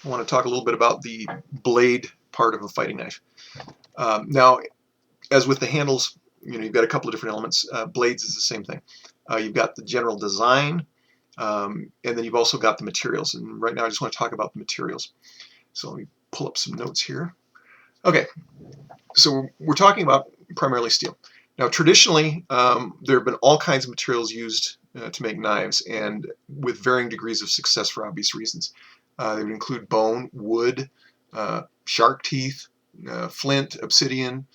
I want to talk a little bit about the blade part of a fighting knife. Now, as with the handles, you've got a couple of different elements. Blades is the same thing. You've got the general design, and then you've also got the materials. And right now I just want to talk about the materials. So let me pull up some notes here. Okay, so we're talking about primarily steel. Now, traditionally, there have been all kinds of materials used to make knives, and with varying degrees of success for obvious reasons. They would include bone, wood, shark teeth, flint, obsidian,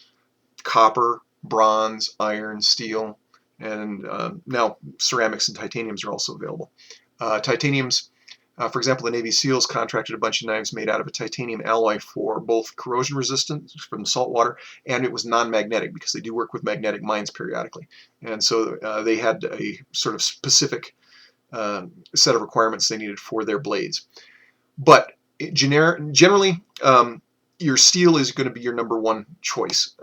copper, bronze, iron, steel, and now ceramics and titaniums are also available. Titaniums, for example, the Navy SEALs contracted a bunch of knives made out of a titanium alloy for both corrosion resistance from salt water, and it was non-magnetic because they do work with magnetic mines periodically. And so they had a sort of specific set of requirements they needed for their blades. But generally, your steel is going to be your number one choice.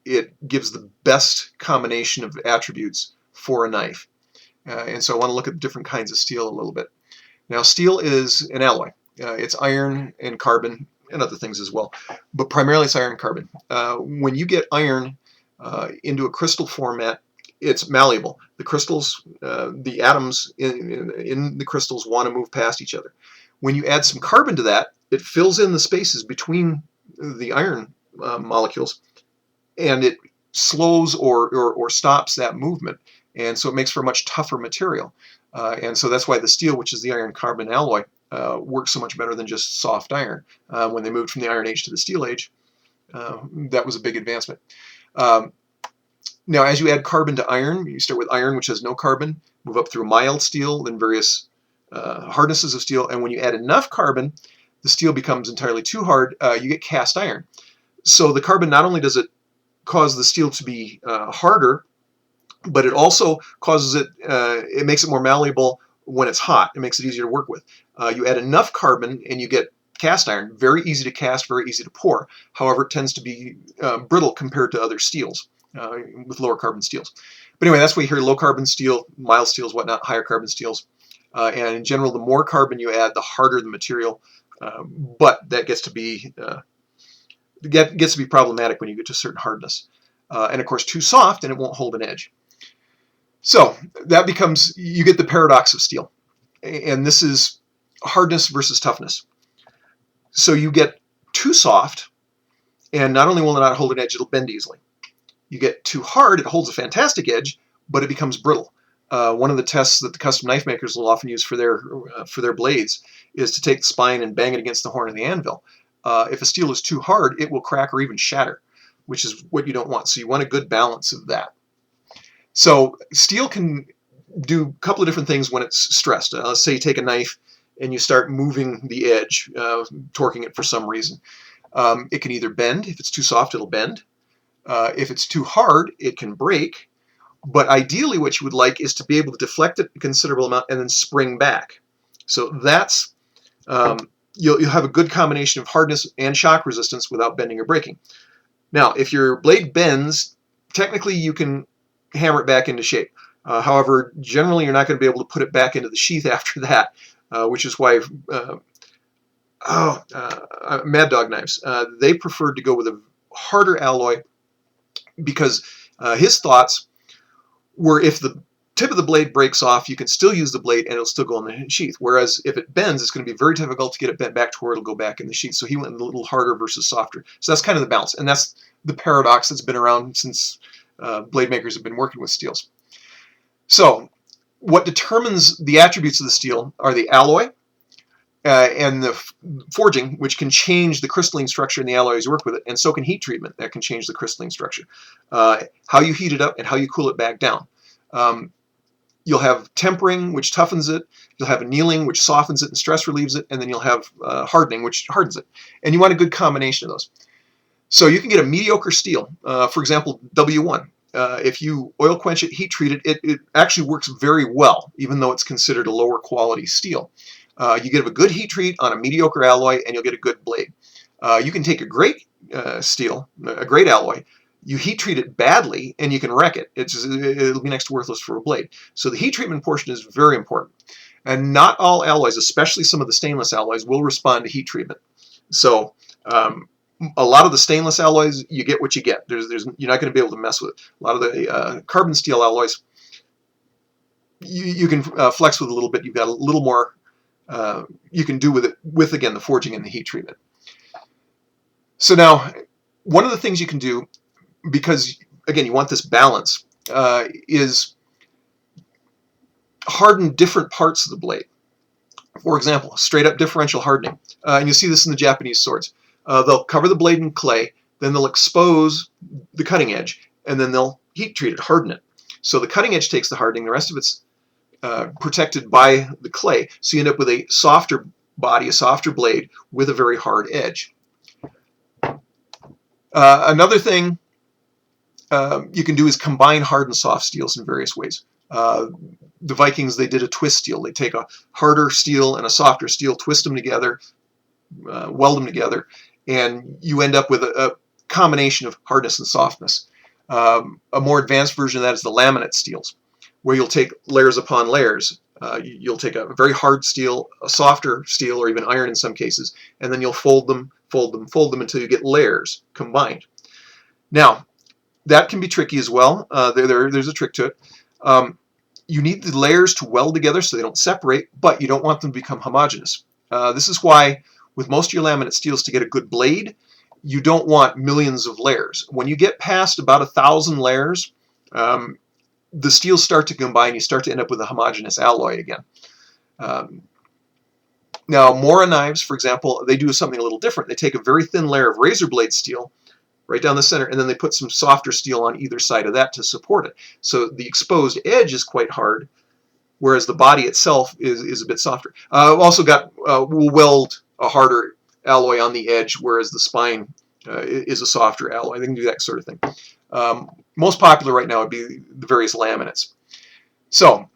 It gives the best combination of attributes for a knife. And so I want to look at different kinds of steel a little bit. Now, steel is an alloy. It's iron and carbon and other things as well, but primarily it's iron and carbon. When you get iron into a crystal format, it's malleable. The crystals, the atoms in the crystals want to move past each other. When you add some carbon to that, it fills in the spaces between the iron molecules, and it slows or stops that movement. And so it makes for a much tougher material. And so that's why the steel, which is the iron carbon alloy, works so much better than just soft iron. When they moved from the Iron Age to the Steel Age, that was a big advancement. Now, as you add carbon to iron, you start with iron, which has no carbon, move up through mild steel, then various hardnesses of steel. And when you add enough carbon, the steel becomes entirely too hard. You get cast iron. So the carbon, not only does it cause the steel to be harder, but it also causes it, it makes it more malleable when it's hot. It makes it easier to work with. You add enough carbon and you get cast iron. Very easy to cast, very easy to pour. However, it tends to be brittle compared to other steels, with lower carbon steels. But anyway, that's why you hear low carbon steel, mild steels, whatnot, higher carbon steels. And in general, the more carbon you add, the harder the material. But that gets to be problematic when you get to a certain hardness. And of course, too soft and it won't hold an edge. So that becomes, you get the paradox of steel. And this is hardness versus toughness. So you get too soft, and not only will it not hold an edge, it'll bend easily. You get too hard, it holds a fantastic edge, but it becomes brittle. One of the tests that the custom knife makers will often use for their blades is to take the spine and bang it against the horn of the anvil. If a steel is too hard, it will crack or even shatter, which is what you don't want. So you want a good balance of that. So steel can do a couple of different things when it's stressed. Let's say you take a knife and you start moving the edge, torquing it for some reason. It can either bend. If it's too soft, it'll bend. If it's too hard, it can break. But ideally what you would like is to be able to deflect it a considerable amount and then spring back. So that's, you'll have a good combination of hardness and shock resistance without bending or breaking. Now, if your blade bends, technically you can hammer it back into shape. However, generally you're not going to be able to put it back into the sheath after that, which is why Mad Dog knives, they preferred to go with a harder alloy because his thoughts were if the tip of the blade breaks off, you can still use the blade and it'll still go in the sheath. Whereas if it bends, it's going to be very difficult to get it bent back to where it'll go back in the sheath. So he went a little harder versus softer. So that's kind of the balance. And that's the paradox that's been around since blade makers have been working with steels. So what determines the attributes of the steel are the alloy and the forging, which can change the crystalline structure in the alloy as you work with it, and so can heat treatment. That can change the crystalline structure. How you heat it up and how you cool it back down. You'll have tempering, which toughens it. You'll have annealing, which softens it and stress relieves it. And then you'll have hardening, which hardens it. And you want a good combination of those. So you can get a mediocre steel, for example, W1. If you oil quench it, heat treat it, it actually works very well, even though it's considered a lower quality steel. You get a good heat treat on a mediocre alloy, and you'll get a good blade. You can take a great steel, a great alloy, you heat treat it badly, and you can wreck it. It'll be next to worthless for a blade. So the heat treatment portion is very important. And not all alloys, especially some of the stainless alloys, will respond to heat treatment. So a lot of the stainless alloys, you get what you get. You're not going to be able to mess with it. A lot of the carbon steel alloys, you can flex with a little bit. You've got a little more you can do with it, with, again, the forging and the heat treatment. So now, one of the things you can do, because, again, you want this balance, is harden different parts of the blade. For example, straight up differential hardening. And you see this in the Japanese swords. They'll cover the blade in clay, then they'll expose the cutting edge, and then they'll heat treat it, harden it. So the cutting edge takes the hardening, the rest of it's protected by the clay. So you end up with a softer body, a softer blade with a very hard edge. Another thing you can do is combine hard and soft steels in various ways. The Vikings, they did a twist steel. They take a harder steel and a softer steel, twist them together, weld them together, and you end up with a combination of hardness and softness. A more advanced version of that is the laminate steels, where you'll take layers upon layers. You'll take a very hard steel, a softer steel, or even iron in some cases, and then you'll fold them until you get layers combined. Now, that can be tricky as well. There's a trick to it. You need the layers to weld together so they don't separate, but you don't want them to become homogeneous. This is why, with most of your laminate steels, to get a good blade, you don't want millions of layers. When you get past about 1,000 layers, the steels start to combine. You start to end up with a homogeneous alloy again. Now, Mora knives, for example, they do something a little different. They take a very thin layer of razor blade steel right down the center, and then they put some softer steel on either side of that to support it. So the exposed edge is quite hard, whereas the body itself is a bit softer. We've also got, we'll weld a harder alloy on the edge, whereas the spine is a softer alloy. They can do that sort of thing. Most popular right now would be the various laminates. So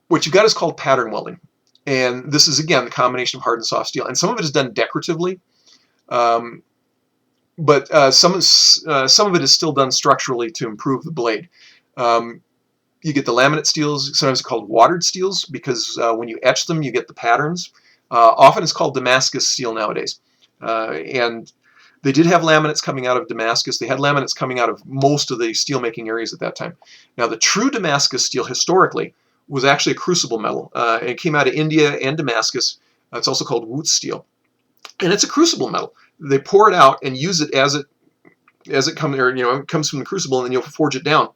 what you've got is called pattern welding. And this is, again, the combination of hard and soft steel. And some of it is done decoratively. But some of it is still done structurally to improve the blade. You get the laminate steels, sometimes called watered steels, because when you etch them, you get the patterns. Often it's called Damascus steel nowadays. And they did have laminates coming out of Damascus. They had laminates coming out of most of the steelmaking areas at that time. Now, the true Damascus steel, historically, was actually a crucible metal. It came out of India and Damascus. It's also called Wootz steel. And it's a crucible metal. They pour it out and use it as it comes, or it comes from the crucible, and then you'll forge it down.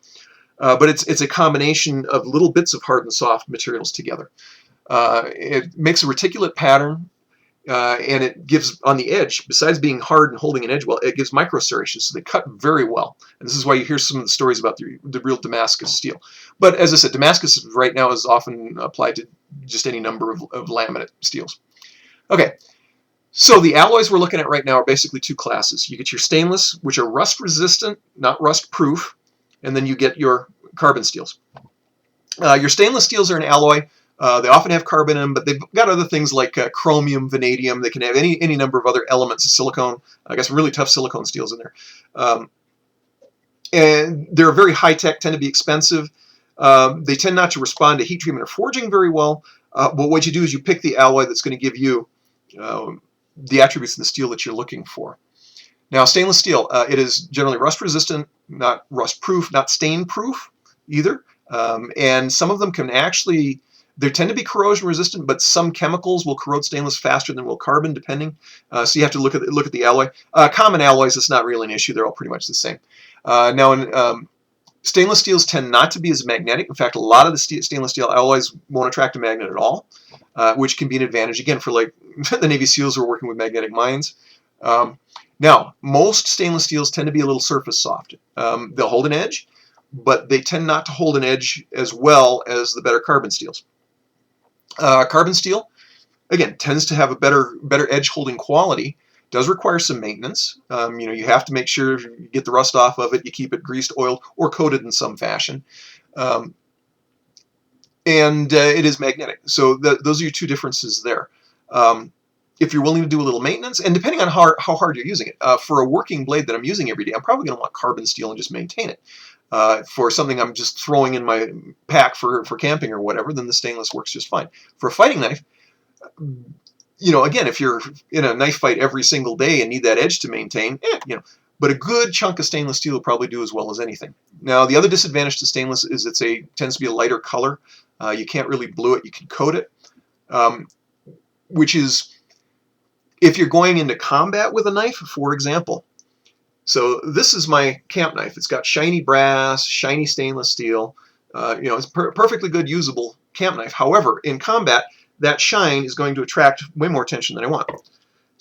But it's a combination of little bits of hard and soft materials together. It makes a reticulate pattern, and it gives on the edge, besides being hard and holding an edge well, it gives micro serrations, so they cut very well. And this is why you hear some of the stories about the real Damascus steel. But as I said, Damascus right now is often applied to just any number of laminate steels. Okay. So the alloys we're looking at right now are basically two classes. You get your stainless, which are rust resistant, not rust proof, and then you get your carbon steels. Your stainless steels are an alloy. They often have carbon in them, but they've got other things like chromium, vanadium. They can have any number of other elements of silicone. I got some really tough silicone steels in there. And they're very high-tech, tend to be expensive. They tend not to respond to heat treatment or forging very well. But what you do is you pick the alloy that's going to give you the attributes in the steel that you're looking for. Now, stainless steel, it is generally rust resistant, not rust proof, not stain proof either. And some of them can actually, they tend to be corrosion resistant, but some chemicals will corrode stainless faster than will carbon, depending. So you have to look at the alloy. Common alloys, it's not really an issue. They're all pretty much the same. Now, stainless steels tend not to be as magnetic. In fact, a lot of the stainless steel alloys won't attract a magnet at all, which can be an advantage, again, for like the Navy SEALs who are working with magnetic mines. Now, most stainless steels tend to be a little surface soft. They'll hold an edge, but they tend not to hold an edge as well as the better carbon steels. Carbon steel, again, tends to have a better edge holding quality. Does require some maintenance. You have to make sure you get the rust off of it, you keep it greased, oiled, or coated in some fashion. And it is magnetic. So those are your two differences there. If you're willing to do a little maintenance, and depending on how hard you're using it, for a working blade that I'm using every day, I'm probably going to want carbon steel and just maintain it. For something I'm just throwing in my pack for camping or whatever, then the stainless works just fine. For a fighting knife, again, if you're in a knife fight every single day and need that edge to maintain, but a good chunk of stainless steel will probably do as well as anything. Now, the other disadvantage to stainless is tends to be a lighter color. You can't really blue it. You can coat it, which is if you're going into combat with a knife, for example. So this is my camp knife. It's got shiny brass, shiny stainless steel. It's perfectly good, usable camp knife. However, in combat, that shine is going to attract way more attention than I want.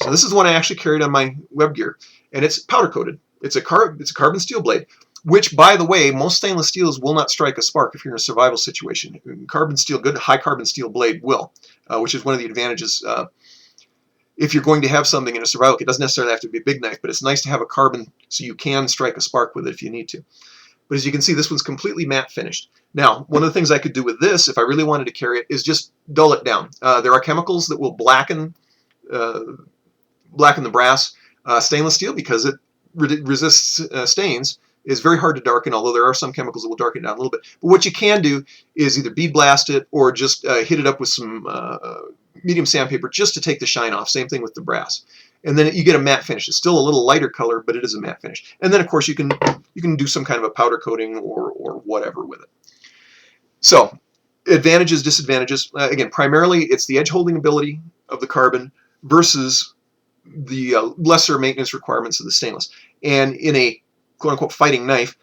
So this is one I actually carried on my web gear, and it's powder coated. It's a carbon steel blade, which, by the way, most stainless steels will not strike a spark if you're in a survival situation. Carbon steel, good high carbon steel blade will, which is one of the advantages. If you're going to have something in a survival, it doesn't necessarily have to be a big knife, but it's nice to have a carbon so you can strike a spark with it if you need to. But as you can see, this one's completely matte finished. Now, one of the things I could do with this, if I really wanted to carry it, is just dull it down. There are chemicals that will blacken the brass. Stainless steel, because it resists stains, is very hard to darken, although there are some chemicals that will darken it down a little bit. But what you can do is either bead blast it or just hit it up with some medium sandpaper just to take the shine off. Same thing with the brass. And then you get a matte finish. It's still a little lighter color, but it is a matte finish. And then, of course, you can do some kind of a powder coating or whatever with it. So, advantages, disadvantages. Again, primarily it's the edge holding ability of the carbon versus the lesser maintenance requirements of the stainless. And in a quote-unquote fighting knife,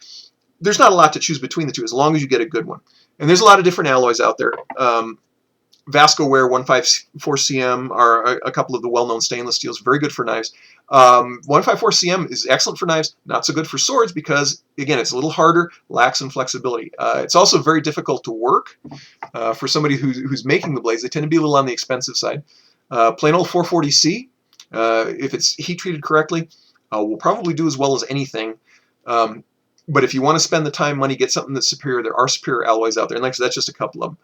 there's not a lot to choose between the two as long as you get a good one. And there's a lot of different alloys out there. Vascoware 154CM are a couple of the well-known stainless steels, very good for knives. 154CM is excellent for knives, not so good for swords because, again, it's a little harder, lacks in flexibility. It's also very difficult to work for somebody who's making the blades. They tend to be a little on the expensive side. Plain old 440C, if it's heat-treated correctly, will probably do as well as anything. But if you want to spend the time, money, get something that's superior, there are superior alloys out there. And like I said, that's just a couple of them.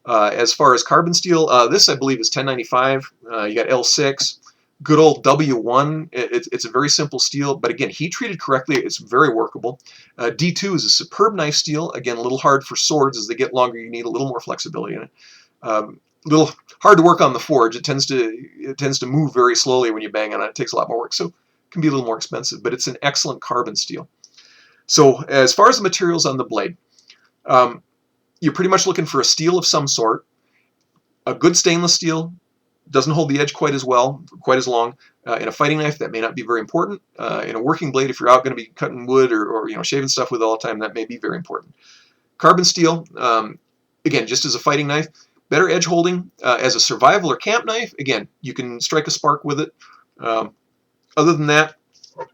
As far as carbon steel, this I believe is 1095. You got L6, good old W1. It's a very simple steel, but again, heat treated correctly, it's very workable. D2 is a superb knife steel. Again, a little hard for swords. As they get longer, you need a little more flexibility in it. A little hard to work on the forge. It tends to move very slowly when you bang on it. It takes a lot more work, so it can be a little more expensive. But it's an excellent carbon steel. So as far as the materials on the blade. You're pretty much looking for a steel of some sort. A good stainless steel doesn't hold the edge quite as well, quite as long. In a fighting knife, that may not be very important. In a working blade, if you're out going to be cutting wood or shaving stuff with all the time, that may be very important. Carbon steel, again, just as a fighting knife, better edge holding. As a survival or camp knife, again, you can strike a spark with it. Other than that,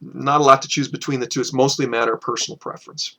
not a lot to choose between the two. It's mostly a matter of personal preference.